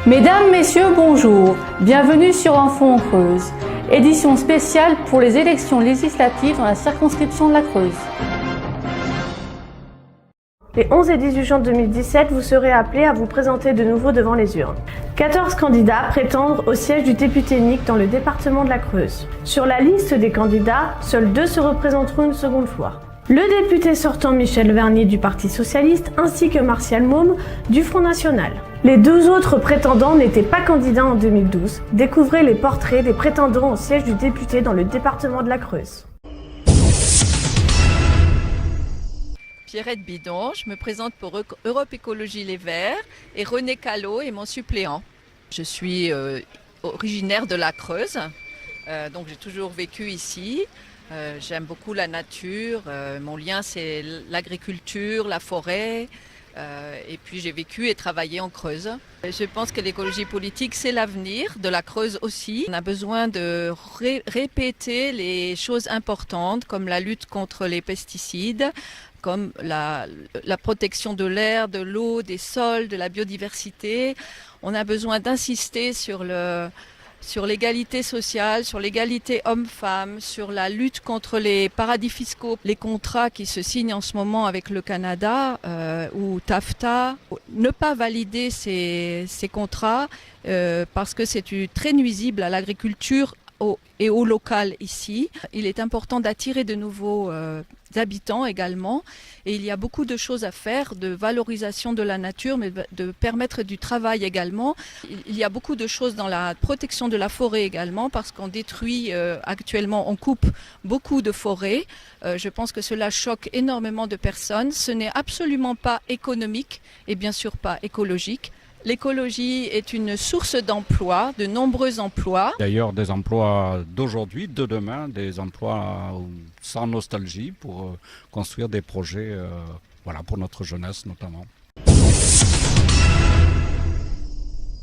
Mesdames, Messieurs, bonjour. Bienvenue sur Info en Creuse, édition spéciale pour les élections législatives dans la circonscription de la Creuse. Les 11 et 18 juin 2017, vous serez appelés à vous présenter de nouveau devant les urnes. 14 candidats prétendent au siège du député unique dans le département de la Creuse. Sur la liste des candidats, seuls 2 se représenteront une seconde fois. Le député sortant Michel Vernier du Parti Socialiste ainsi que Martial Môme du Front National. Les 2 autres prétendants n'étaient pas candidats en 2012. Découvrez les portraits des prétendants au siège du député dans le département de la Creuse. Pierrette Bidon, je me présente pour Europe Écologie Les Verts et René Callot est mon suppléant. Je suis originaire de la Creuse, donc j'ai toujours vécu ici. J'aime beaucoup la nature, mon lien c'est l'agriculture, la forêt, et puis j'ai vécu et travaillé en Creuse. Je pense que l'écologie politique c'est l'avenir de la Creuse aussi. On a besoin de répéter les choses importantes comme la lutte contre les pesticides, comme la protection de l'air, de l'eau, des sols, de la biodiversité. On a besoin d'insister sur l'égalité sociale, sur l'égalité homme-femme, sur la lutte contre les paradis fiscaux, les contrats qui se signent en ce moment avec le Canada ou TAFTA. Ne pas valider ces contrats parce que c'est très nuisible à l'agriculture et au local ici. Il est important d'attirer de nouveaux habitants également. Et il y a beaucoup de choses à faire, de valorisation de la nature, mais de permettre du travail également. Il y a beaucoup de choses dans la protection de la forêt également, parce qu'on détruit actuellement, on coupe beaucoup de forêts. Je pense que cela choque énormément de personnes. Ce n'est absolument pas économique et bien sûr pas écologique. L'écologie est une source d'emplois, de nombreux emplois. D'ailleurs, des emplois d'aujourd'hui, de demain, des emplois sans nostalgie pour construire des projets pour notre jeunesse notamment.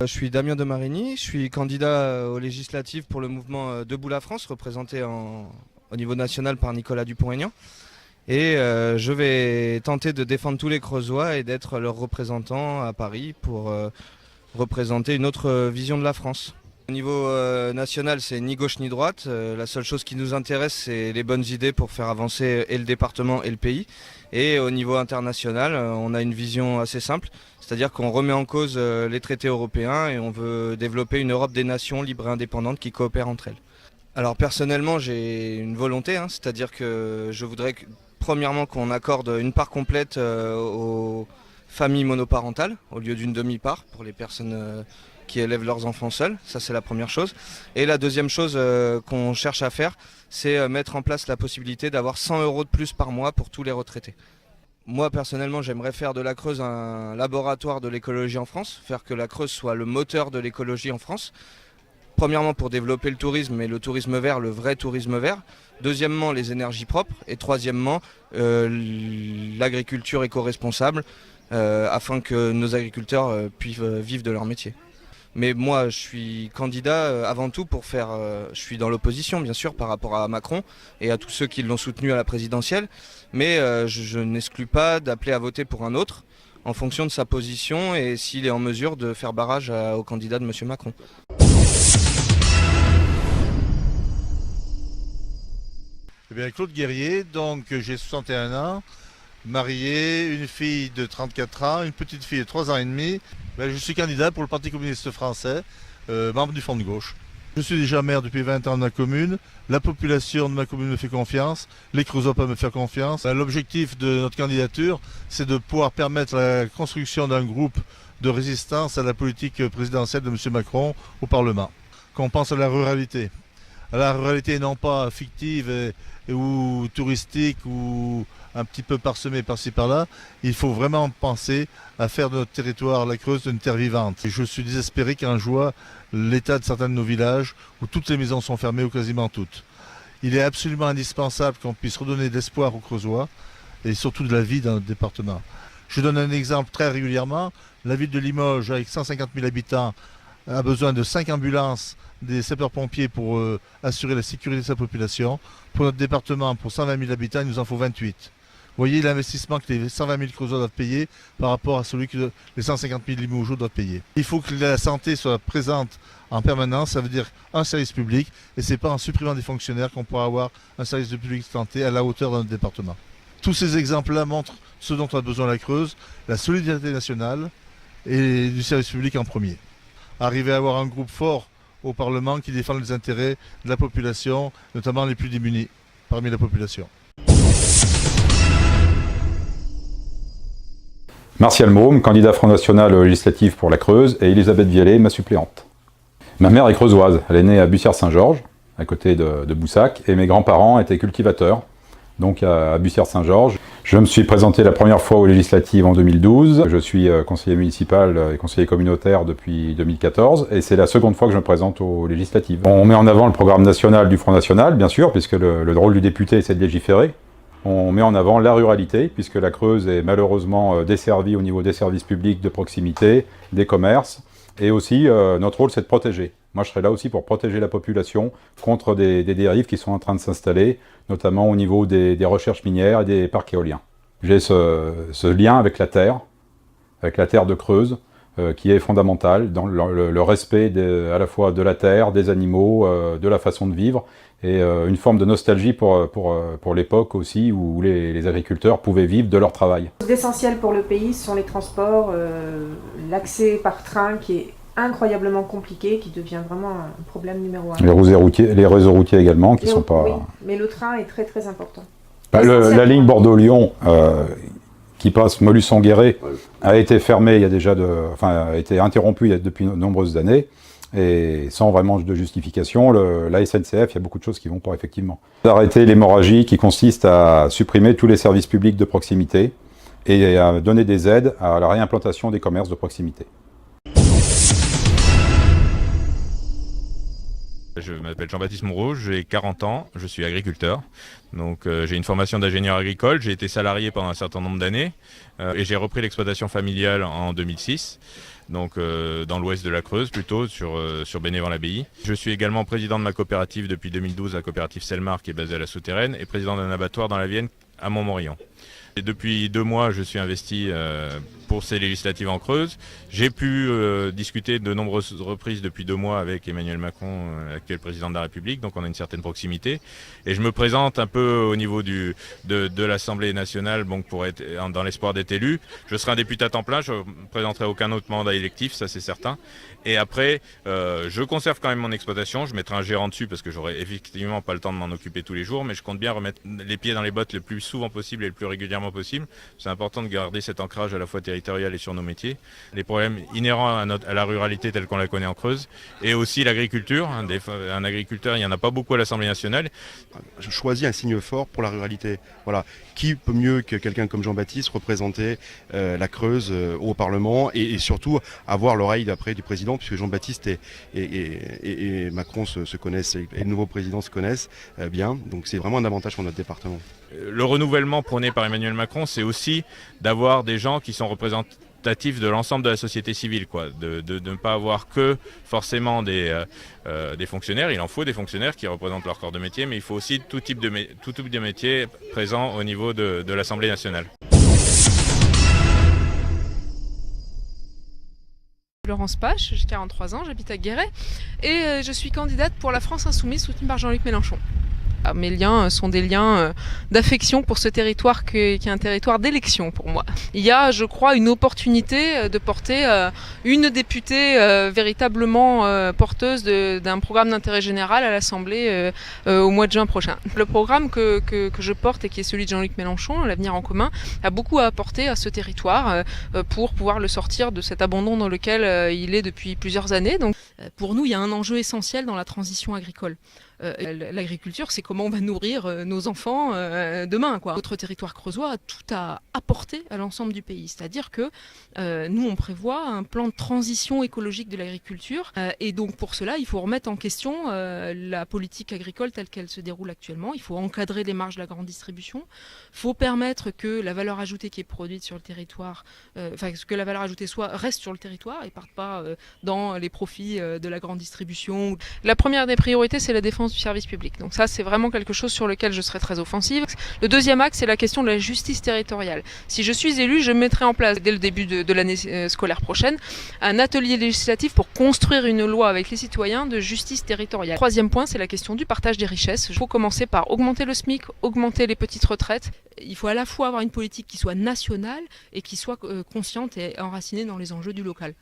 Je suis Damien de Marigny, je suis candidat aux législatives pour le mouvement Debout la France, représenté au niveau national par Nicolas Dupont-Aignan. Et je vais tenter de défendre tous les Creusois et d'être leur représentant à Paris pour représenter une autre vision de la France. Au niveau national, c'est ni gauche ni droite. La seule chose qui nous intéresse, c'est les bonnes idées pour faire avancer et le département et le pays. Et au niveau international, on a une vision assez simple, c'est-à-dire qu'on remet en cause les traités européens et on veut développer une Europe des nations libres et indépendantes qui coopèrent entre elles. Alors personnellement, j'ai une volonté, c'est-à-dire que je voudrais premièrement qu'on accorde une part complète aux familles monoparentales au lieu d'une demi-part pour les personnes qui élèvent leurs enfants seuls. Ça, c'est la première chose. Et la deuxième chose qu'on cherche à faire, c'est mettre en place la possibilité d'avoir 100 € de plus par mois pour tous les retraités. Moi, personnellement, j'aimerais faire de la Creuse un laboratoire de l'écologie en France, faire que la Creuse soit le moteur de l'écologie en France. Premièrement, pour développer le tourisme, mais le tourisme vert, le vrai tourisme vert. Deuxièmement, les énergies propres. Et troisièmement, l'agriculture éco-responsable, afin que nos agriculteurs puissent vivre de leur métier. Mais moi, je suis candidat avant tout pour faire... je suis dans l'opposition, bien sûr, par rapport à Macron et à tous ceux qui l'ont soutenu à la présidentielle. Mais je n'exclus pas d'appeler à voter pour un autre en fonction de sa position et s'il est en mesure de faire barrage au candidat de M. Macron. Eh bien, Claude Guerrier, donc j'ai 61 ans, marié, une fille de 34 ans, une petite fille de 3 ans et demi. Je suis candidat pour le Parti communiste français, membre du Front de gauche. Je suis déjà maire depuis 20 ans de ma commune, la population de ma commune me fait confiance, les Creusois peuvent me faire confiance. L'objectif de notre candidature, c'est de pouvoir permettre la construction d'un groupe de résistance à la politique présidentielle de M. Macron au Parlement. Quand on pense à la ruralité non pas fictive ou touristique ou un petit peu parsemée par-ci par-là, il faut vraiment penser à faire de notre territoire, la Creuse, une terre vivante. Et je suis désespéré quand je vois l'état de certains de nos villages où toutes les maisons sont fermées ou quasiment toutes. Il est absolument indispensable qu'on puisse redonner de l'espoir aux Creusois et surtout de la vie dans notre département. Je donne un exemple très régulièrement. La ville de Limoges, avec 150 000 habitants, a besoin de 5 ambulances, des sapeurs-pompiers pour assurer la sécurité de sa population. Pour notre département, pour 120 000 habitants, il nous en faut 28. voyez l'investissement que les 120 000 creusois doivent payer par rapport à celui que les 150 000 Limougeaux doivent payer. Il faut que la santé soit présente en permanence, ça veut dire un service public, et c'est pas en supprimant des fonctionnaires qu'on pourra avoir un service de public de santé à la hauteur de notre département. Tous ces exemples-là montrent ce dont a besoin la Creuse, la solidarité nationale et du service public en premier. Arriver à avoir un groupe fort au Parlement qui défend les intérêts de la population, notamment les plus démunis parmi la population. Martial Môme, candidat Front National aux législatives pour la Creuse, et Elisabeth Vialet, ma suppléante. Ma mère est creusoise, elle est née à Bussière-Saint-Georges, à côté de Boussac, et mes grands-parents étaient cultivateurs, donc à Bussière-Saint-Georges. Je me suis présenté la première fois aux législatives en 2012, je suis conseiller municipal et conseiller communautaire depuis 2014, et c'est la seconde fois que je me présente aux législatives. On met en avant le programme national du Front National, bien sûr, puisque le rôle du député c'est de légiférer. On met en avant la ruralité, puisque la Creuse est malheureusement desservie au niveau des services publics de proximité, des commerces, et aussi notre rôle c'est de protéger. Moi je serai là aussi pour protéger la population contre des dérives qui sont en train de s'installer, notamment au niveau des recherches minières et des parcs éoliens. J'ai ce lien avec la terre de Creuse, qui est fondamental dans le respect à la fois de la terre, des animaux, de la façon de vivre, et une forme de nostalgie pour l'époque aussi où les agriculteurs pouvaient vivre de leur travail. L'essentiel pour le pays, ce sont les transports, l'accès par train qui est incroyablement compliqué, qui devient vraiment un problème numéro 1. Les réseaux routiers également, qui sont pas... Oui, mais le train est très très important. La ligne Bordeaux-Lyon, qui passe Molusson-Guéret, a été fermée, a été interrompue depuis de nombreuses années, et sans vraiment de justification. La SNCF, il y a beaucoup de choses qui vont pas, effectivement. Arrêter l'hémorragie qui consiste à supprimer tous les services publics de proximité et à donner des aides à la réimplantation des commerces de proximité. Je m'appelle Jean-Baptiste Moreau, j'ai 40 ans, je suis agriculteur. Donc j'ai une formation d'ingénieur agricole, j'ai été salarié pendant un certain nombre d'années et j'ai repris l'exploitation familiale en 2006. Donc dans l'ouest de la Creuse plutôt, sur Bénévent-l'Abbaye. Je suis également président de ma coopérative depuis 2012, la coopérative Selmar qui est basée à la Souterraine, et président d'un abattoir dans la Vienne à Montmorillon. Et depuis 2 mois, je suis investi pour ces législatives en Creuse. J'ai pu discuter de nombreuses reprises depuis 2 mois avec Emmanuel Macron, actuel président de la République, donc on a une certaine proximité. Et je me présente un peu au niveau de l'Assemblée nationale, donc pour être dans l'espoir d'être élu. Je serai un député à temps plein, je ne présenterai aucun autre mandat électif, ça c'est certain. Et après, je conserve quand même mon exploitation, je mettrai un gérant dessus parce que j'aurai effectivement pas le temps de m'en occuper tous les jours, mais je compte bien remettre les pieds dans les bottes le plus souvent possible et le plus régulièrement possible. C'est important de garder cet ancrage à la fois territorial et sur nos métiers. Les problèmes inhérents à la ruralité telle qu'on la connaît en Creuse, et aussi l'agriculture. Un agriculteur, il n'y en a pas beaucoup à l'Assemblée nationale. Je choisis un signe fort pour la ruralité. Voilà. Qui peut mieux que quelqu'un comme Jean-Baptiste représenter la Creuse au Parlement et surtout avoir l'oreille d'après du président, puisque Jean-Baptiste et Macron se connaissent et le nouveau président se connaissent bien. Donc c'est vraiment un avantage pour notre département. Le renouvellement prôné par Emmanuel Macron, c'est aussi d'avoir des gens qui sont représentatifs de l'ensemble de la société civile, quoi. De ne pas avoir que forcément des fonctionnaires. Il en faut des fonctionnaires qui représentent leur corps de métier, mais il faut aussi tout type de métier présent au niveau de l'Assemblée nationale. Laurence Pache, j'ai 43 ans, j'habite à Guéret et je suis candidate pour la France Insoumise soutenue par Jean-Luc Mélenchon. Mes liens sont des liens d'affection pour ce territoire qui est un territoire d'élection pour moi. Il y a, je crois, une opportunité de porter une députée véritablement porteuse d'un programme d'intérêt général à l'Assemblée au mois de juin prochain. Le programme que je porte et qui est celui de Jean-Luc Mélenchon, l'Avenir en commun, a beaucoup à apporter à ce territoire pour pouvoir le sortir de cet abandon dans lequel il est depuis plusieurs années. Donc, pour nous, il y a un enjeu essentiel dans la transition agricole. L'agriculture, c'est comment on va nourrir nos enfants demain, quoi. Notre territoire creusois a tout à apporter à l'ensemble du pays. C'est-à-dire que nous, on prévoit un plan de transition écologique de l'agriculture et donc pour cela, il faut remettre en question la politique agricole telle qu'elle se déroule actuellement. Il faut encadrer les marges de la grande distribution. Il faut permettre que la valeur ajoutée qui est produite sur le territoire, que la valeur ajoutée reste sur le territoire et parte pas dans les profits de la grande distribution. La première des priorités, c'est la défense défense du service public. Donc ça, c'est vraiment quelque chose sur lequel je serai très offensive. Le deuxième axe, c'est la question de la justice territoriale. Si je suis élue, je mettrai en place, dès le début de l'année scolaire prochaine, un atelier législatif pour construire une loi avec les citoyens de justice territoriale. Troisième point, c'est la question du partage des richesses. Il faut commencer par augmenter le SMIC, augmenter les petites retraites. Il faut à la fois avoir une politique qui soit nationale et qui soit consciente et enracinée dans les enjeux du local.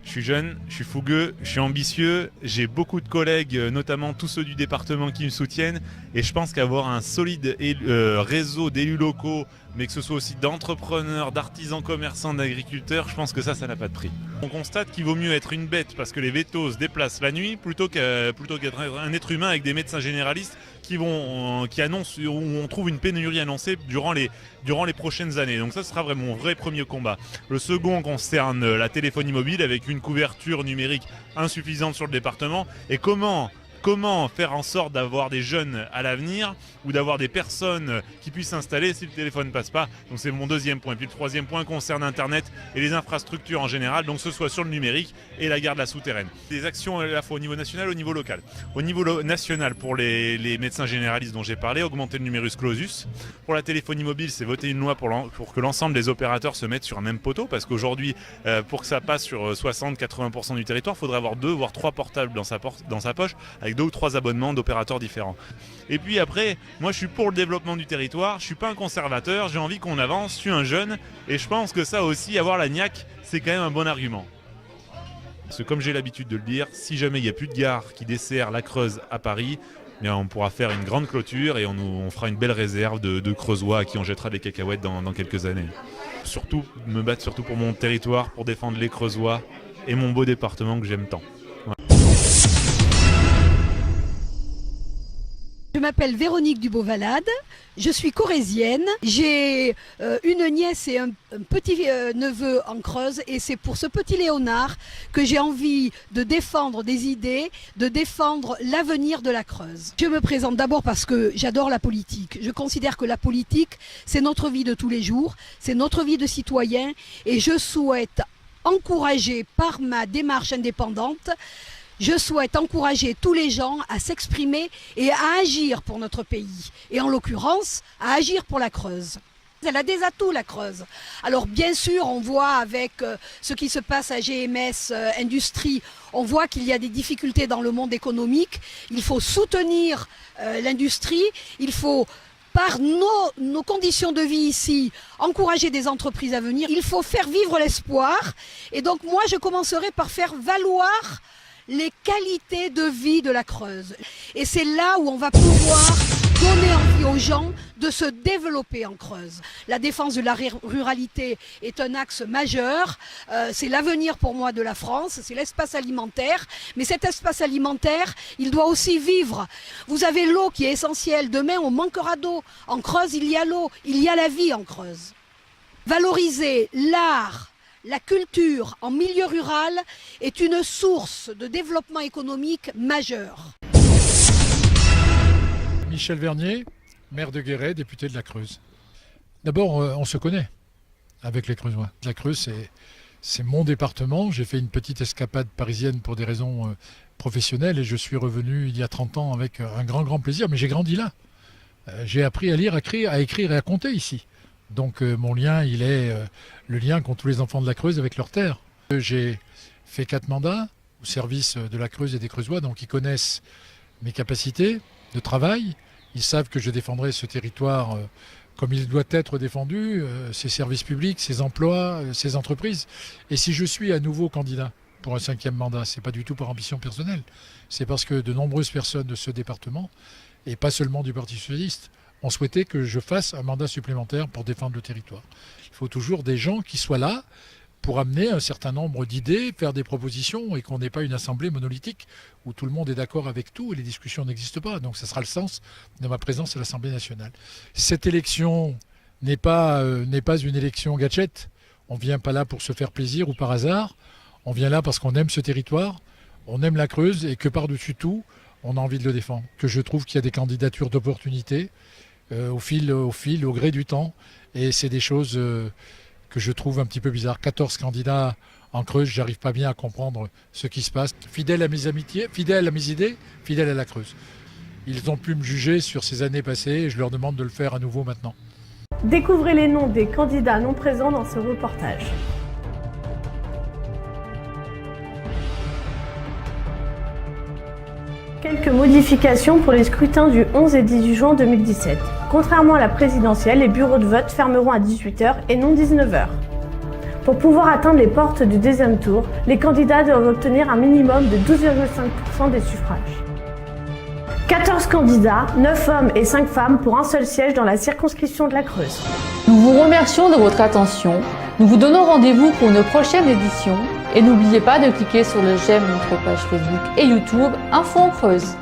Je suis jeune, je suis fougueux, je suis ambitieux, j'ai beaucoup de collègues, notamment tous ceux du département qui me soutiennent, et je pense qu'avoir un solide réseau d'élus locaux, mais que ce soit aussi d'entrepreneurs, d'artisans commerçants, d'agriculteurs, je pense que ça n'a pas de prix. On constate qu'il vaut mieux être une bête parce que les vétos se déplacent la nuit plutôt qu'être un être humain avec des médecins généralistes qui annoncent, où on trouve une pénurie annoncée durant les prochaines années. Donc ça sera vraiment mon vrai premier combat. Le second concerne la téléphonie mobile avec une couverture numérique insuffisante sur le département. Et comment faire en sorte d'avoir des jeunes à l'avenir ou d'avoir des personnes qui puissent s'installer si le téléphone ne passe pas. Donc c'est mon deuxième point. Puis le troisième point concerne Internet et les infrastructures en général, donc ce soit sur le numérique et la garde la souterraine. Des actions à la fois au niveau national et au niveau local. Au niveau national, pour les médecins généralistes dont j'ai parlé, augmenter le numerus clausus. Pour la téléphonie mobile, c'est voter une loi pour que l'ensemble des opérateurs se mettent sur un même poteau, parce qu'aujourd'hui, pour que ça passe sur 60-80% du territoire, il faudrait avoir 2 voire 3 portables dans sa poche, avec 2 ou 3 abonnements d'opérateurs différents. Et puis après, moi je suis pour le développement du territoire, je suis pas un conservateur, j'ai envie qu'on avance, je suis un jeune, et je pense que ça aussi, avoir la niaque, c'est quand même un bon argument. Parce que comme j'ai l'habitude de le dire, si jamais il n'y a plus de gare qui dessert la Creuse à Paris, eh bien on pourra faire une grande clôture et on fera une belle réserve de Creusois à qui on jettera des cacahuètes dans quelques années. Surtout, me battre surtout pour mon territoire, pour défendre les Creusois et mon beau département que j'aime tant. Voilà. Je m'appelle Véronique Dubeau-Valade, je suis corrézienne, j'ai une nièce et un petit neveu en Creuse, et c'est pour ce petit Léonard que j'ai envie de défendre des idées, de défendre l'avenir de la Creuse. Je me présente d'abord parce que j'adore la politique. Je considère que la politique, c'est notre vie de tous les jours, c'est notre vie de citoyen, et je souhaite encourager par ma démarche indépendante, je souhaite encourager tous les gens à s'exprimer et à agir pour notre pays. Et en l'occurrence, à agir pour la Creuse. Elle a des atouts, la Creuse. Alors bien sûr, on voit avec ce qui se passe à GMS Industrie, on voit qu'il y a des difficultés dans le monde économique. Il faut soutenir l'industrie, il faut, par nos conditions de vie ici, encourager des entreprises à venir. Il faut faire vivre l'espoir. Et donc moi, je commencerai par faire valoir les qualités de vie de la Creuse. Et c'est là où on va pouvoir donner envie aux gens de se développer en Creuse. La défense de la ruralité est un axe majeur. C'est l'avenir pour moi de la France, c'est l'espace alimentaire. Mais cet espace alimentaire, il doit aussi vivre. Vous avez l'eau qui est essentielle. Demain, on manquera d'eau. En Creuse, il y a l'eau, il y a la vie en Creuse. Valoriser l'art, la culture en milieu rural est une source de développement économique majeure. Michel Vernier, maire de Guéret, député de la Creuse. D'abord, on se connaît avec les Creusois. La Creuse, c'est mon département. J'ai fait une petite escapade parisienne pour des raisons professionnelles et je suis revenu il y a 30 ans avec un grand plaisir. Mais j'ai grandi là. J'ai appris à lire, à écrire et à compter ici. Donc mon lien, il est le lien qu'ont tous les enfants de la Creuse avec leur terre. J'ai fait 4 mandats au service de la Creuse et des Creusois, donc ils connaissent mes capacités de travail. Ils savent que je défendrai ce territoire comme il doit être défendu, ses services publics, ses emplois, ses entreprises. Et si je suis à nouveau candidat pour un 5e mandat, c'est pas du tout par ambition personnelle. C'est parce que de nombreuses personnes de ce département, et pas seulement du Parti socialiste, ont souhaité que je fasse un mandat supplémentaire pour défendre le territoire. Il faut toujours des gens qui soient là pour amener un certain nombre d'idées, faire des propositions et qu'on n'ait pas une assemblée monolithique où tout le monde est d'accord avec tout et les discussions n'existent pas. Donc ça sera le sens de ma présence à l'Assemblée nationale. Cette élection n'est pas une élection gadget. On ne vient pas là pour se faire plaisir ou par hasard. On vient là parce qu'on aime ce territoire, on aime la Creuse et que par-dessus tout, on a envie de le défendre. Que je trouve qu'il y a des candidatures d'opportunité au gré du temps. Et c'est des choses que je trouve un petit peu bizarres. 14 candidats En Creuse, j'arrive pas bien à comprendre ce qui se passe. Fidèle à mes amitiés, fidèle à mes idées, fidèle à la Creuse. Ils ont pu me juger sur ces années passées et je leur demande de le faire à nouveau maintenant. Découvrez les noms des candidats non présents dans ce reportage. Quelques modifications pour les scrutins du 11 et 18 juin 2017. Contrairement à la présidentielle, les bureaux de vote fermeront à 18 h et non 19 h. Pour pouvoir atteindre les portes du deuxième tour, les candidats doivent obtenir un minimum de 12,5% des suffrages. 14 candidats, 9 hommes et 5 femmes pour un seul siège dans la circonscription de la Creuse. Nous vous remercions de votre attention. Nous vous donnons rendez-vous pour une prochaine édition. Et n'oubliez pas de cliquer sur le j'aime notre page Facebook et YouTube Info en Creuse.